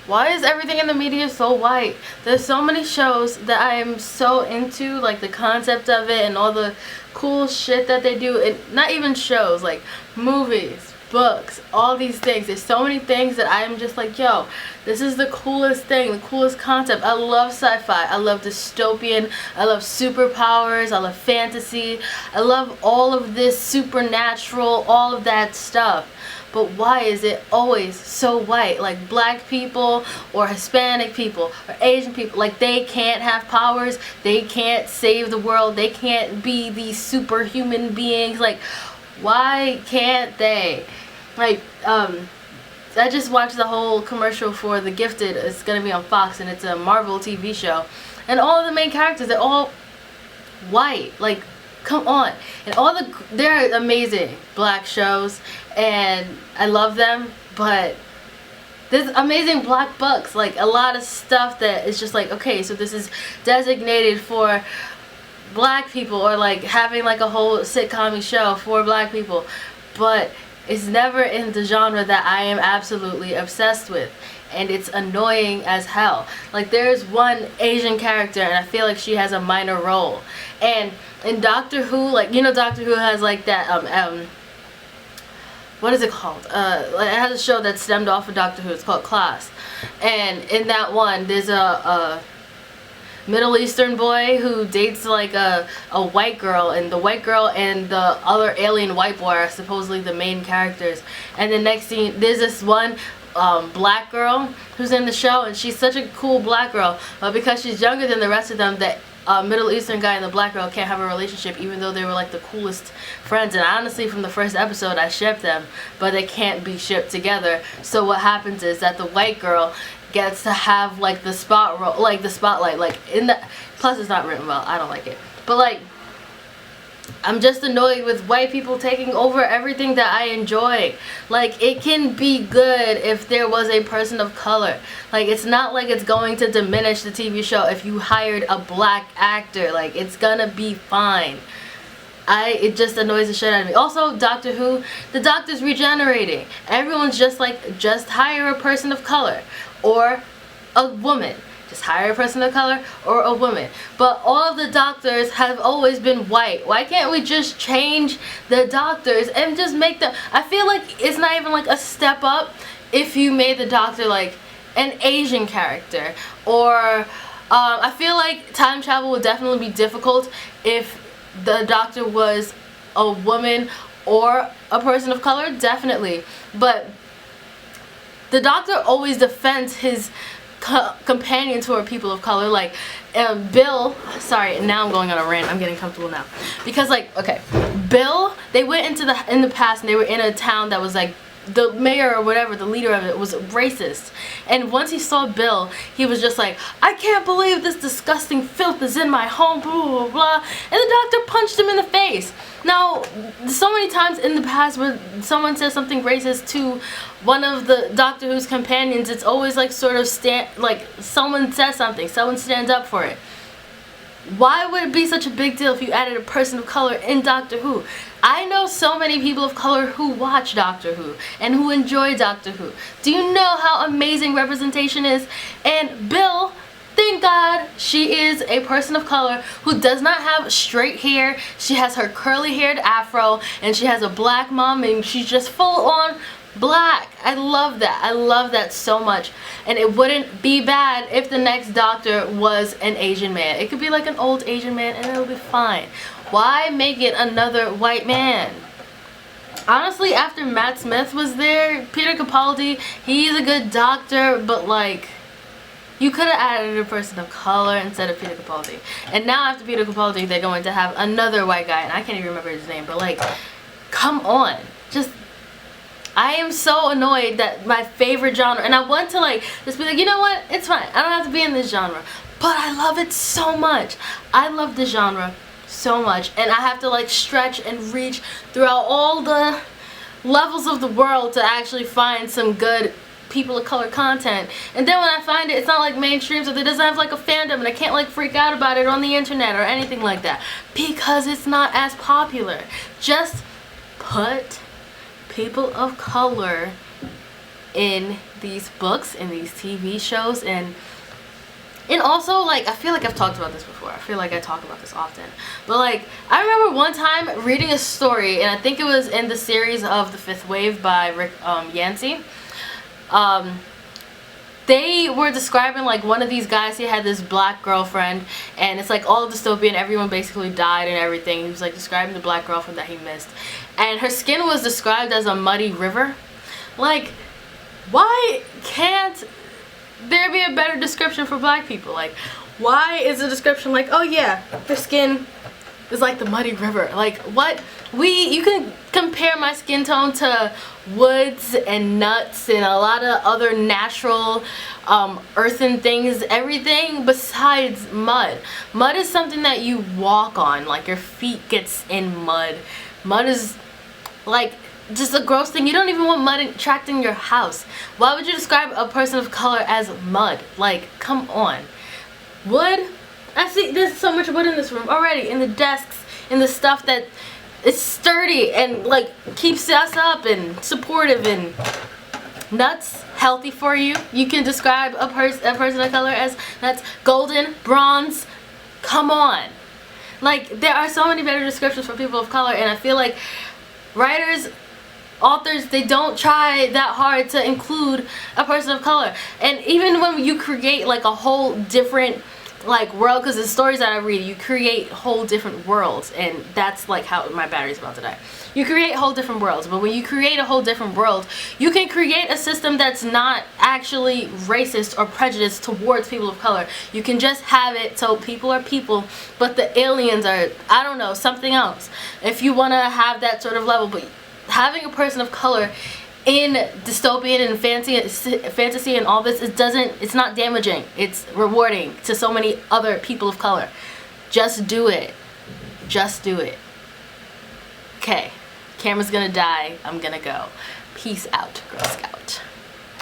Why is everything in the media so white? There's so many shows that I am so into, like the concept of it and all the cool shit that they do. And not even shows, like movies, books, all these things. There's so many things that I am just like, yo, this is the coolest thing, the coolest concept. I love sci-fi. I love dystopian. I love superpowers. I love fantasy. I love all of this supernatural, all of that stuff. But why is it always so white? Like black people or Hispanic people or Asian people, like they can't have powers, they can't save the world, they can't be these superhuman beings. Like, why can't they? Like, I just watched the whole commercial for The Gifted. It's gonna be on Fox and it's a Marvel TV show. And all of the main characters, they're all white. Like, come on. And they're amazing black shows and I love them, but there's amazing black books, like a lot of stuff that is just like, okay, so this is designated for black people, or like having like a whole sitcom show for black people, but it's never in the genre that I am absolutely obsessed with. And it's annoying as hell. Like there's one Asian character and I feel like she has a minor role. And in Doctor Who, like, you know, Doctor Who has like that what is it called? It has a show that stemmed off of Doctor Who. It's called Class. And in that one, there's a Middle Eastern boy who dates like a white girl, and the white girl and the other alien white boy are supposedly the main characters. And the next scene, there's this one black girl who's in the show, and she's such a cool black girl, but because she's younger than the rest of them, that Middle Eastern guy and the black girl can't have a relationship, even though they were like the coolest friends. And honestly, from the first episode, I shipped them, but they can't be shipped together. So what happens is that the white girl gets to have like the spotlight, like in the, plus it's not written well, I don't like it, but like, I'm just annoyed with white people taking over everything that I enjoy. Like, it can be good if there was a person of color. Like, it's not like it's going to diminish the TV show if you hired a black actor. Like, it's gonna be fine. It just annoys the shit out of me. Also, Doctor Who, the Doctor's regenerating. Everyone's just like, just hire a person of color or a woman. Just hire a person of color or a woman. But all of the doctors have always been white. Why can't we just change the doctors and just make them... I feel like it's not even like a step up if you made the doctor like an Asian character. Or I feel like time travel would definitely be difficult if the doctor was a woman or a person of color. Definitely. But the doctor always defends his companions who are people of color, like Bill. Sorry, now I'm going on a rant. I'm getting comfortable now because, like, okay, Bill, they went in the past and they were in a town that was like, the mayor or whatever, the leader of it, was racist. And once he saw Bill, he was just like, I can't believe this disgusting filth is in my home, blah, blah, blah. And the doctor punched him in the face. Now, so many times in the past where someone says something racist to one of the Doctor Who's companions, it's always like sort of like someone says something, someone stands up for it. Why would it be such a big deal if you added a person of color in Doctor Who? I know so many people of color who watch Doctor Who and who enjoy Doctor Who. Do you know how amazing representation is? And Bill, thank God she is a person of color who does not have straight hair. She has her curly haired afro and she has a black mom and she's just full on black. I love that. I love that so much. And it wouldn't be bad if the next doctor was an Asian man. It could be like an old Asian man and it'll be fine. Why make it another white man? Honestly, after Matt Smith was there, Peter Capaldi, he's a good doctor, but like, you could have added a person of color instead of Peter Capaldi. And now after Peter Capaldi, they're going to have another white guy, and I can't even remember his name, but like, come on. Just, I am so annoyed that my favorite genre, and I want to like, just be like, you know what, it's fine. I don't have to be in this genre. But I love it so much. I love this genre so much, and I have to like stretch and reach throughout all the levels of the world to actually find some good people of color content. And then when I find it, it's not like mainstream, so it doesn't have like a fandom and I can't like freak out about it on the internet or anything like that because it's not as popular. Just put people of color in these books and these TV shows, and also, like, I feel like I've talked about this before. I feel like I talk about this often. But, like, I remember one time reading a story, and I think it was in the series of The Fifth Wave by Rick Yancey. They were describing, like, one of these guys, he had this black girlfriend, and it's like all dystopian, everyone basically died and everything. He was, like, describing the black girlfriend that he missed. And her skin was described as a muddy river. Like, why can't there be a better description for black people? Like, why is the description like, oh yeah, their skin is like the muddy river? Like, what? You can compare my skin tone to woods and nuts and a lot of other natural earthen things, everything besides mud. Mud is something that you walk on, like your feet gets in mud. Mud is like just a gross thing. You don't even want mud attracting your house. Why would you describe a person of color as mud? Like, come on. Wood? I see there's so much wood in this room already, in the desks, in the stuff that is sturdy and like keeps us up and supportive, and nuts, healthy for you. You can describe a person of color as nuts. Golden, bronze, come on. Like, there are so many better descriptions for people of color, and I feel like writers, authors, they don't try that hard to include a person of color. And even when you create like a whole different like world, because the stories that I read, you create whole different worlds, and that's like how my battery's about to die. You create whole different worlds, but when you create a whole different world, you can create a system that's not actually racist or prejudiced towards people of color. You can just have it so people are people, but the aliens are, I don't know, something else. If you want to have that sort of level, but having a person of color in dystopian and fantasy and all this, it's not damaging. It's rewarding to so many other people of color. Just do it. Just do it. Okay. Camera's gonna die. I'm gonna go. Peace out, Girl Scout.